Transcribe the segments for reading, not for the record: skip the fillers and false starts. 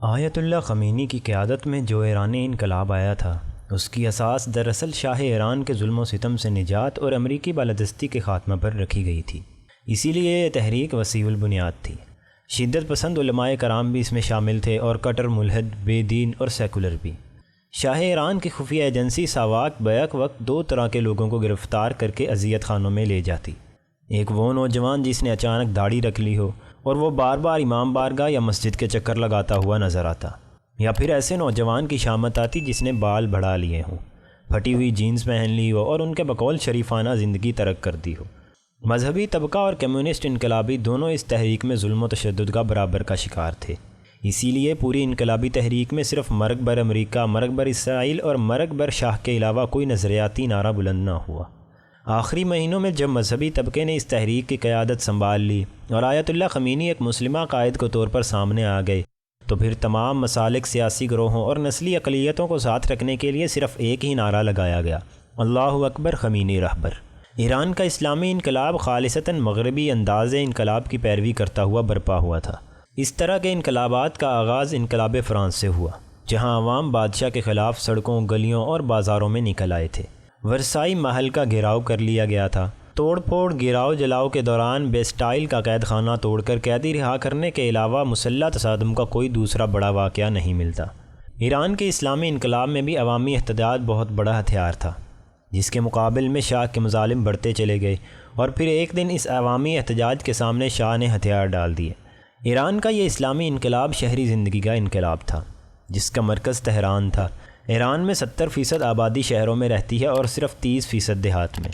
آیت اللہ خمینی کی قیادت میں جو ایرانی انقلاب آیا تھا، اس کی اساس دراصل شاہ ایران کے ظلم و ستم سے نجات اور امریکی بالادستی کے خاتمہ پر رکھی گئی تھی۔ اسی لیے یہ تحریک وسیع البنیاد تھی۔ شدت پسند علماء کرام بھی اس میں شامل تھے اور کٹر ملحد، بے دین اور سیکولر بھی۔ شاہ ایران کی خفیہ ایجنسی ساواک بیک وقت دو طرح کے لوگوں کو گرفتار کر کے اذیت خانوں میں لے جاتی۔ ایک وہ نوجوان جس نے اچانک داڑھی رکھ لی ہو اور وہ بار بار امام بارگاہ یا مسجد کے چکر لگاتا ہوا نظر آتا، یا پھر ایسے نوجوان کی شامت آتی جس نے بال بڑھا لیے ہوں، پھٹی ہوئی جینز پہن لی ہو اور ان کے بقول شریفانہ زندگی ترک کر دی ہو۔ مذہبی طبقہ اور کمیونسٹ انقلابی دونوں اس تحریک میں ظلم و تشدد کا برابر کا شکار تھے۔ اسی لیے پوری انقلابی تحریک میں صرف مرگ بر امریکہ، مرگ بر اسرائیل اور مرگ بر شاہ کے علاوہ کوئی نظریاتی نعرہ بلند نہ ہوا۔ آخری مہینوں میں جب مذہبی طبقے نے اس تحریک کی قیادت سنبھال لی اور آیت اللہ خمینی ایک مسلمہ قائد کے طور پر سامنے آ گئے، تو پھر تمام مسالک، سیاسی گروہوں اور نسلی اقلیتوں کو ساتھ رکھنے کے لیے صرف ایک ہی نعرہ لگایا گیا: اللہ اکبر، خمینی رہبر۔ ایران کا اسلامی انقلاب خالصتاً مغربی انداز انقلاب کی پیروی کرتا ہوا برپا ہوا تھا۔ اس طرح کے انقلابات کا آغاز انقلاب فرانس سے ہوا، جہاں عوام بادشاہ کے خلاف سڑکوں، گلیوں اور بازاروں میں نکل آئے تھے۔ ورسائی محل کا گھیراؤ کر لیا گیا تھا۔ توڑ پھوڑ، گراؤ جلاؤ کے دوران بیسٹائل کا قید خانہ توڑ کر قیدی رہا کرنے کے علاوہ مسلح تصادم کا کوئی دوسرا بڑا واقعہ نہیں ملتا۔ ایران کے اسلامی انقلاب میں بھی عوامی احتجاج بہت بڑا ہتھیار تھا، جس کے مقابل میں شاہ کے مظالم بڑھتے چلے گئے، اور پھر ایک دن اس عوامی احتجاج کے سامنے شاہ نے ہتھیار ڈال دیے۔ ایران کا یہ اسلامی انقلاب شہری زندگی کا انقلاب تھا، جس کا مرکز تہران تھا۔ ایران میں 70% آبادی شہروں میں رہتی ہے اور صرف 30% دیہات میں۔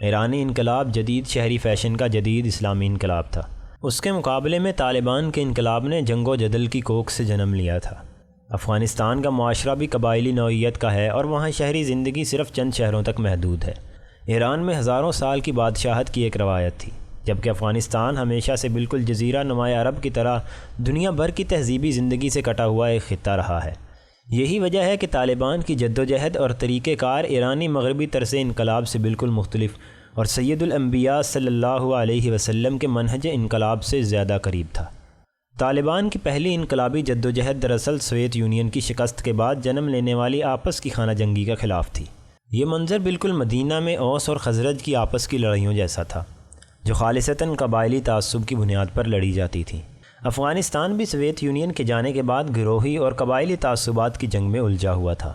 ایرانی انقلاب جدید شہری فیشن کا جدید اسلامی انقلاب تھا۔ اس کے مقابلے میں طالبان کے انقلاب نے جنگ و جدل کی کوکھ سے جنم لیا تھا۔ افغانستان کا معاشرہ بھی قبائلی نوعیت کا ہے اور وہاں شہری زندگی صرف چند شہروں تک محدود ہے۔ ایران میں ہزاروں سال کی بادشاہت کی ایک روایت تھی، جبکہ افغانستان ہمیشہ سے بالکل جزیرہ نماء عرب کی طرح دنیا بھر کی تہذیبی زندگی سے کٹا ہوا ایک خطہ رہا ہے۔ یہی وجہ ہے کہ طالبان کی جدوجہد اور طریقہ کار ایرانی مغربی طرز انقلاب سے بالکل مختلف اور سید الانبیاء صلی اللہ علیہ وسلم کے منہج انقلاب سے زیادہ قریب تھا۔ طالبان کی پہلی انقلابی جدوجہد دراصل سوویت یونین کی شکست کے بعد جنم لینے والی آپس کی خانہ جنگی کے خلاف تھی۔ یہ منظر بالکل مدینہ میں اوس اور خزرج کی آپس کی لڑائیوں جیسا تھا، جو خالصتاً قبائلی تعصب کی بنیاد پر لڑی جاتی تھی۔ افغانستان بھی سوویت یونین کے جانے کے بعد گروہی اور قبائلی تعصبات کی جنگ میں الجھا ہوا تھا۔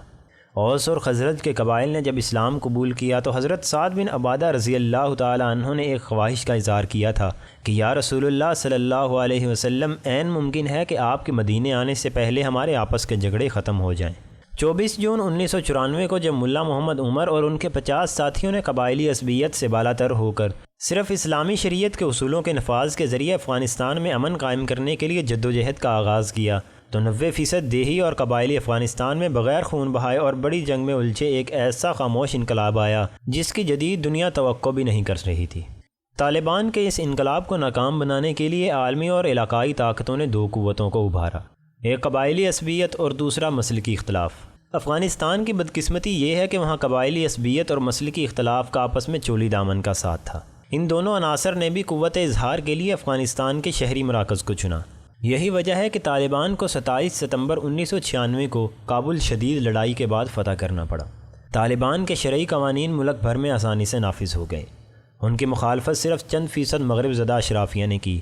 اوس اور خزرج کے قبائل نے جب اسلام قبول کیا تو حضرت سعد بن عبادہ رضی اللہ تعالی عنہ نے ایک خواہش کا اظہار کیا تھا کہ یا رسول اللہ صلی اللہ علیہ وسلم، عین ممکن ہے کہ آپ کے مدینے آنے سے پہلے ہمارے آپس کے جھگڑے ختم ہو جائیں۔ 24 جون 1994 کو جب ملا محمد عمر اور ان کے 50 ساتھیوں نے قبائلی عصبیت سے بالاتر ہو کر صرف اسلامی شریعت کے اصولوں کے نفاذ کے ذریعے افغانستان میں امن قائم کرنے کے لیے جدوجہد کا آغاز کیا، تو 90% دیہی اور قبائلی افغانستان میں بغیر خون بہائے اور بڑی جنگ میں الجھے ایک ایسا خاموش انقلاب آیا جس کی جدید دنیا توقع بھی نہیں کر رہی تھی۔ طالبان کے اس انقلاب کو ناکام بنانے کے لیے عالمی اور علاقائی طاقتوں نے دو قوتوں کو ابھارا، ایک قبائلی عصبیت اور دوسرا مسلکی اختلاف۔ افغانستان کی بدقسمتی یہ ہے کہ وہاں قبائلی عصبیت اور مسلکی اختلاف کا آپس میں چولی دامن کا ساتھ تھا۔ ان دونوں عناصر نے بھی قوت اظہار کے لیے افغانستان کے شہری مراکز کو چنا۔ یہی وجہ ہے کہ طالبان کو 27 ستمبر 1996 کو کابل شدید لڑائی کے بعد فتح کرنا پڑا۔ طالبان کے شرعی قوانین ملک بھر میں آسانی سے نافذ ہو گئے۔ ان کی مخالفت صرف چند فیصد مغرب زدہ اشرافیہ نے کی۔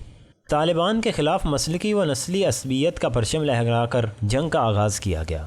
طالبان کے خلاف مسلکی و نسلی عصبیت کا پرچم لہرا کر جنگ کا آغاز کیا گیا،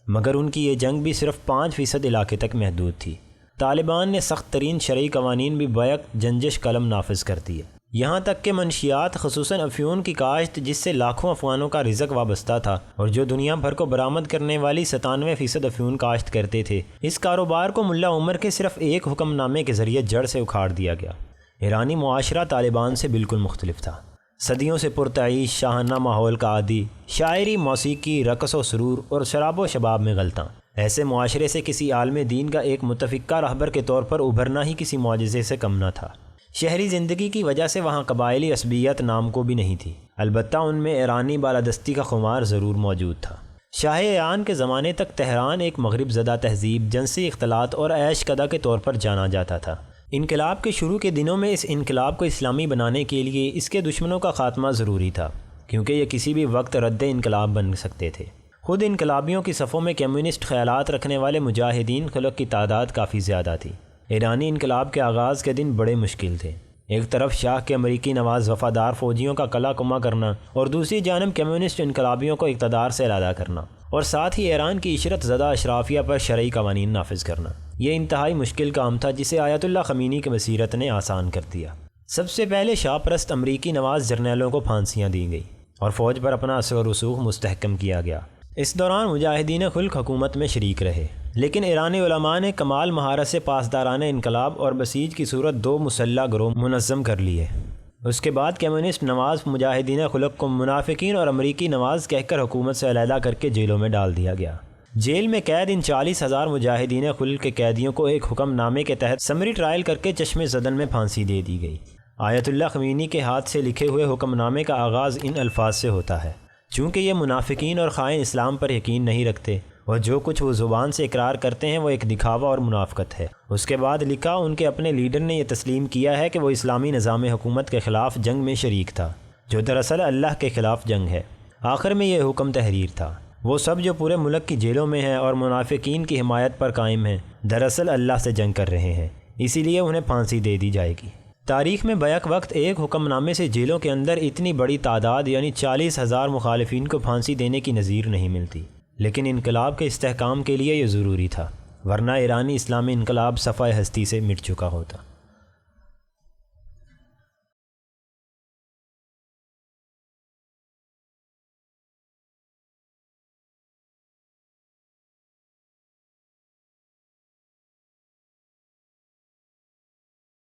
مگر ان کی یہ جنگ بھی صرف 5% علاقے تک محدود تھی۔ طالبان نے سخت ترین شرعی قوانین بھی بیک جنجش قلم نافذ کر دیے، یہاں تک کہ منشیات خصوصاً افیون کی کاشت، جس سے لاکھوں افغانوں کا رزق وابستہ تھا اور جو دنیا بھر کو برآمد کرنے والی 97% افیون کاشت کرتے تھے، اس کاروبار کو ملا عمر کے صرف ایک حکم نامے کے ذریعے جڑ سے اکھاڑ دیا گیا۔ ایرانی معاشرہ طالبان سے بالکل مختلف تھا۔ صدیوں سے پرتعیش شاہانہ ماحول کا عادی، شاعری، موسیقی، رقص و سرور اور شراب و شباب میں غلطاں، ایسے معاشرے سے کسی عالم دین کا ایک متفقہ رہبر کے طور پر ابھرنا ہی کسی معجزے سے کم نہ تھا۔ شہری زندگی کی وجہ سے وہاں قبائلی عصبیت نام کو بھی نہیں تھی، البتہ ان میں ایرانی بالادستی کا خمار ضرور موجود تھا۔ شاہ ایران کے زمانے تک تہران ایک مغرب زدہ تہذیب، جنسی اختلاط اور عیش کدہ کے طور پر جانا جاتا تھا۔ انقلاب کے شروع کے دنوں میں اس انقلاب کو اسلامی بنانے کے لیے اس کے دشمنوں کا خاتمہ ضروری تھا۔ کیونکہ یہ کسی بھی وقت رد انقلاب بن سکتے تھے۔ خود انقلابیوں کی صفوں میں کمیونسٹ خیالات رکھنے والے مجاہدین خلق کی تعداد کافی زیادہ تھی۔ ایرانی انقلاب کے آغاز کے دن بڑے مشکل تھے۔ ایک طرف شاہ کے امریکی نواز وفادار فوجیوں کا قلع کما کرنا اور دوسری جانب کمیونسٹ انقلابیوں کو اقتدار سے علیحدہ کرنا، اور ساتھ ہی ایران کی عشرت زدہ اشرافیہ پر شرعی قوانین نافذ کرنا۔ یہ انتہائی مشکل کام تھا جسے آیت اللہ خمینی کی بصیرت نے آسان کر دیا۔ سب سے پہلے شاہ پرست امریکی نواز جرنیلوں کو پھانسیاں دی گئی اور فوج پر اپنا اثر و رسوخ مستحکم کیا گیا۔ اس دوران مجاہدین خلق حکومت میں شریک رہے، لیکن ایرانی علماء نے کمال مہارت سے پاسدارانہ انقلاب اور بسیج کی صورت 2 مسلح گروہ منظم کر لیے۔ اس کے بعد کمیونسٹ نواز مجاہدین خلق کو منافقین اور امریکی نواز کہہ کر حکومت سے علیحدہ کر کے جیلوں میں ڈال دیا گیا۔ جیل میں قید ان 40,000 مجاہدین خلق کے قیدیوں کو ایک حکم نامے کے تحت سمری ٹرائل کر کے چشم زدن میں پھانسی دے دی گئی۔ آیت اللہ خمینی کے ہاتھ سے لکھے ہوئے حکم نامے کا آغاز ان الفاظ سے ہوتا ہے: چونکہ یہ منافقین اور خائن اسلام پر یقین نہیں رکھتے اور جو کچھ وہ زبان سے اقرار کرتے ہیں وہ ایک دکھاوا اور منافقت ہے۔ اس کے بعد لکھا، ان کے اپنے لیڈر نے یہ تسلیم کیا ہے کہ وہ اسلامی نظام حکومت کے خلاف جنگ میں شریک تھا، جو دراصل اللہ کے خلاف جنگ ہے۔ آخر میں یہ حکم تحریر تھا: وہ سب جو پورے ملک کی جیلوں میں ہیں اور منافقین کی حمایت پر قائم ہیں، دراصل اللہ سے جنگ کر رہے ہیں، اسی لیے انہیں پھانسی دے دی جائے گی۔ تاریخ میں بیک وقت ایک حکم نامے سے جیلوں کے اندر اتنی بڑی تعداد یعنی 40,000 مخالفین کو پھانسی دینے کی نظیر نہیں ملتی، لیکن انقلاب کے استحکام کے لیے یہ ضروری تھا، ورنہ ایرانی اسلامی انقلاب صفحہ ہستی سے مٹ چکا ہوتا۔